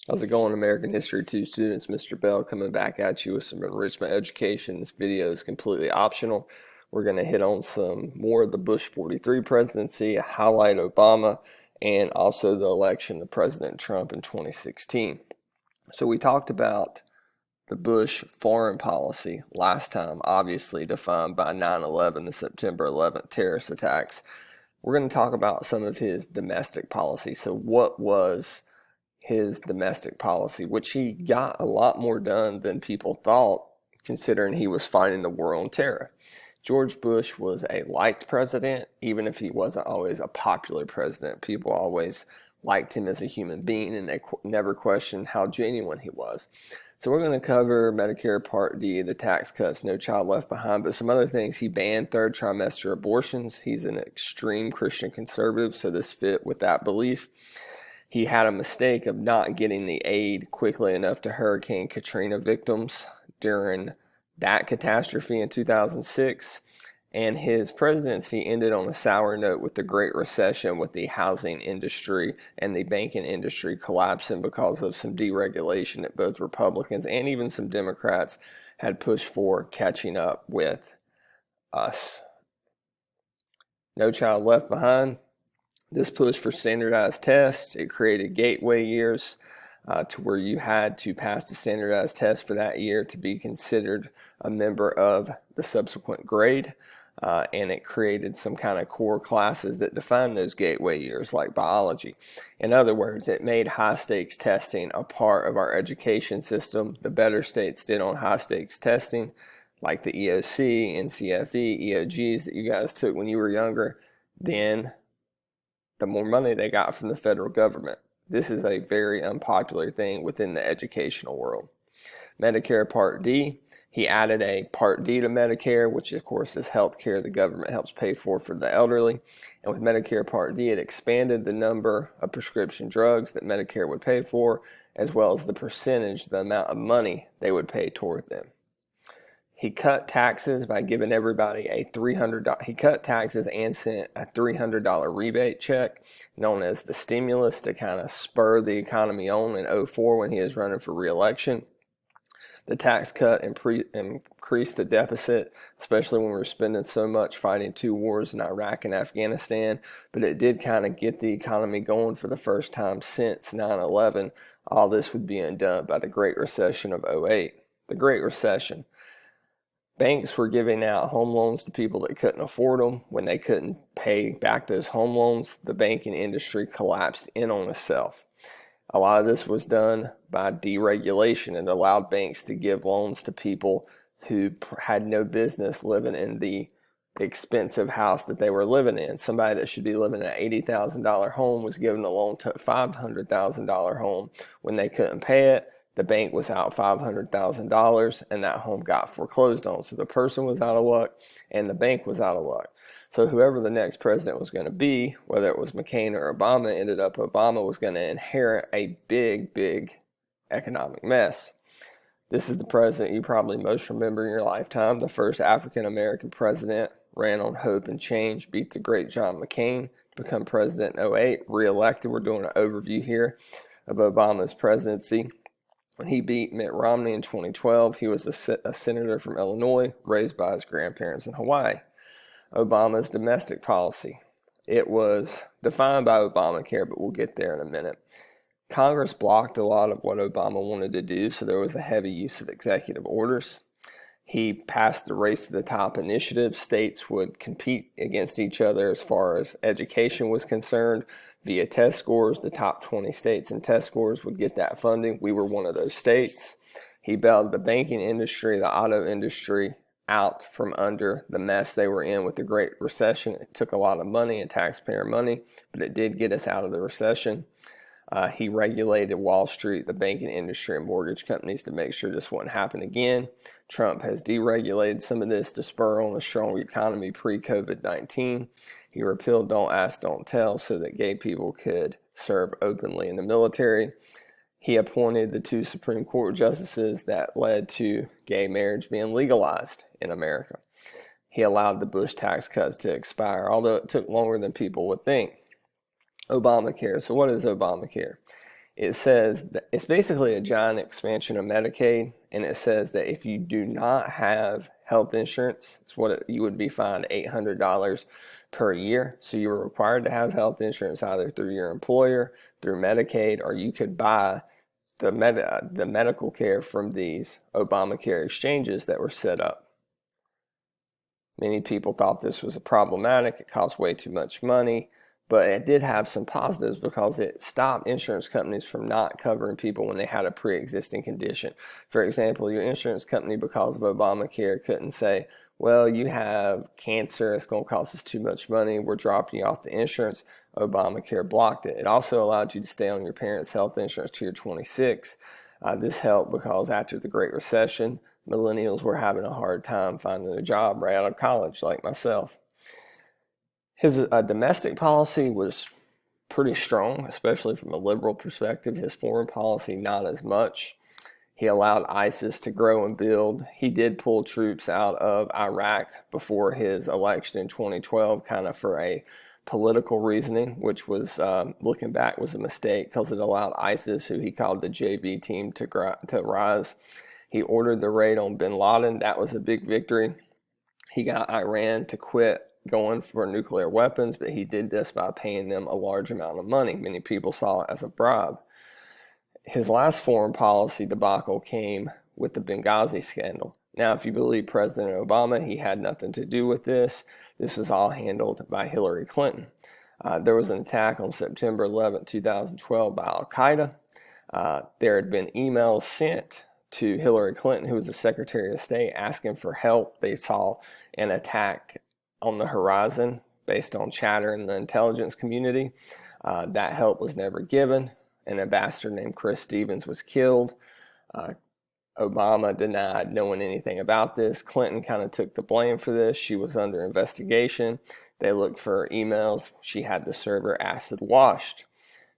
How's it going, American History 2 students? Mr. Bell coming back at you with some enrichment education. This video is completely optional. We're going to hit on some more of the Bush 43 presidency, highlight Obama, and also the election of President Trump in 2016. So we talked about the Bush foreign policy last time, obviously defined by 9/11, the September 11th terrorist attacks. We're going to talk about some of his domestic policy. So what was his domestic policy, which he got a lot more done than people thought, considering he was fighting the war on terror. George Bush was a liked president, even if he wasn't always a popular president. People always liked him as a human being, and they never questioned how genuine he was. So we're going to cover Medicare Part D, the tax cuts, No Child Left Behind, but some other things. He banned third trimester abortions. He's an extreme Christian conservative, so this fit with that belief. He had a mistake of not getting the aid quickly enough to Hurricane Katrina victims during that catastrophe in 2006. And his presidency ended on a sour note with the Great Recession, with the housing industry and the banking industry collapsing because of some deregulation that both Republicans and even some Democrats had pushed for catching up with us. No Child Left Behind. This push for standardized tests, it created gateway years to where you had to pass the standardized test for that year to be considered a member of the subsequent grade. And it created some kind of core classes that defined those gateway years, like biology. In other words, it made high-stakes testing a part of our education system. The better states did on high-stakes testing, like the EOC, NCFE, EOGs that you guys took when you were younger, then the more money they got from the federal government. This is a very unpopular thing within the educational world. Medicare Part D, he added a Part D to Medicare, which of course is health care the government helps pay for the elderly. And with Medicare Part D, it expanded the number of prescription drugs that Medicare would pay for, as well as the percentage, the amount of money they would pay toward them. He cut taxes by giving everybody a $300. He cut taxes and sent a $300 rebate check, known as the stimulus, to kind of spur the economy on in 2004 when he was running for re-election. The tax cut increased the deficit, especially when we were spending so much fighting two wars in Iraq and Afghanistan. But it did kind of get the economy going for the first time since 9/11. All this was being done by the Great Recession of 2008. The Great Recession. Banks were giving out home loans to people that couldn't afford them. When they couldn't pay back those home loans, the banking industry collapsed in on itself. A lot of this was done by deregulation and allowed banks to give loans to people who had no business living in the expensive house that they were living in. Somebody that should be living in an $80,000 home was given a loan to a $500,000 home. When they couldn't pay it, the bank was out $500,000 and that home got foreclosed on. So the person was out of luck and the bank was out of luck. So whoever the next president was going to be, whether it was McCain or Obama, ended up Obama was going to inherit a big, big economic mess. This is the president you probably most remember in your lifetime. The first African-American president, ran on hope and change, beat the great John McCain to become president in 2008, re-elected. We're doing an overview here of Obama's presidency. When he beat Mitt Romney in 2012, he was a senator from Illinois, raised by his grandparents in Hawaii. Obama's domestic policy. It was defined by Obamacare, but we'll get there in a minute. Congress blocked a lot of what Obama wanted to do, so there was a heavy use of executive orders. He passed the Race to the Top initiative. States would compete against each other as far as education was concerned via test scores. The top 20 states in test scores would get that funding. We were one of those states. He bailed the banking industry, the auto industry out from under the mess they were in with the Great Recession. It took a lot of money and taxpayer money, but it did get us out of the recession. He regulated Wall Street, the banking industry, and mortgage companies to make sure this wouldn't happen again. Trump has deregulated some of this to spur on a strong economy pre-COVID-19. He repealed Don't Ask, Don't Tell so that gay people could serve openly in the military. He appointed the 2 Supreme Court justices that led to gay marriage being legalized in America. He allowed the Bush tax cuts to expire, although it took longer than people would think. Obamacare. So what is Obamacare? It says that it's basically a giant expansion of Medicaid, and it says that if you do not have health insurance, you would be fined $800 per year. So you were required to have health insurance either through your employer, through Medicaid, or you could buy the medical care from these Obamacare exchanges that were set up. Many people thought this was problematic. It cost way too much money, but it did have some positives because it stopped insurance companies from not covering people when they had a pre-existing condition. For example, your insurance company, because of Obamacare, couldn't say, well, you have cancer, it's going to cost us too much money, we're dropping you off the insurance. Obamacare blocked it. It also allowed you to stay on your parents' health insurance till you're 26. This helped because after the Great Recession, millennials were having a hard time finding a job right out of college, like myself. His domestic policy was pretty strong, especially from a liberal perspective. His foreign policy, not as much. He allowed ISIS to grow and build. He did pull troops out of Iraq before his election in 2012, kind of for a political reasoning, which was, looking back, was a mistake because it allowed ISIS, who he called the JV team, to rise. He ordered the raid on bin Laden. That was a big victory. He got Iran to quit going for nuclear weapons, but he did this by paying them a large amount of money. Many people saw it as a bribe. His last foreign policy debacle came with the Benghazi Scandal. Now, if you believe President Obama, he had nothing to do with this. This was all handled by Hillary Clinton. There was an attack on September 11, 2012 by Al-Qaeda. There had been emails sent to Hillary Clinton, who was the Secretary of State, asking for help. They saw an attack on the horizon based on chatter in the intelligence community. That help was never given. An ambassador named Chris Stevens was killed. Obama denied knowing anything about this. Clinton kind of took the blame for this. She was under investigation. They looked for her emails. She had the server acid washed.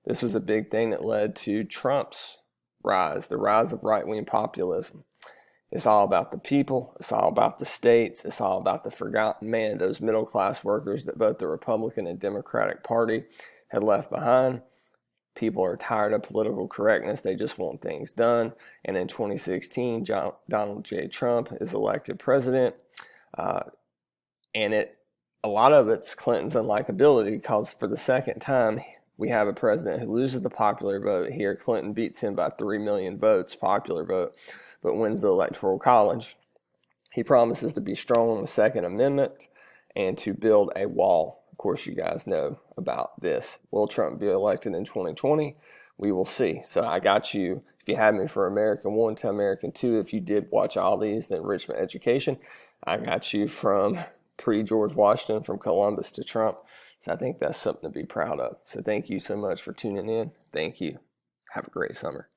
This was a big thing that led to Trump's rise, the rise of right-wing populism. It's all about the people. It's all about the states. It's all about the forgotten man, those middle-class workers that both the Republican and Democratic Party had left behind. People are tired of political correctness. They just want things done. And in 2016, Donald J. Trump is elected president. And a lot of it's Clinton's unlikability, because for the second time, we have a president who loses the popular vote here. Clinton beats him by 3 million votes, popular vote, but wins the Electoral College. He promises to be strong on the Second Amendment and to build a wall. Of course, you guys know about this. Will Trump be elected in 2020? We will see. So I got you, if you had me for American 1 to American 2, if you did watch all these, the enrichment education, I got you from pre-George Washington, from Columbus to Trump. So I think that's something to be proud of. So thank you so much for tuning in. Thank you. Have a great summer.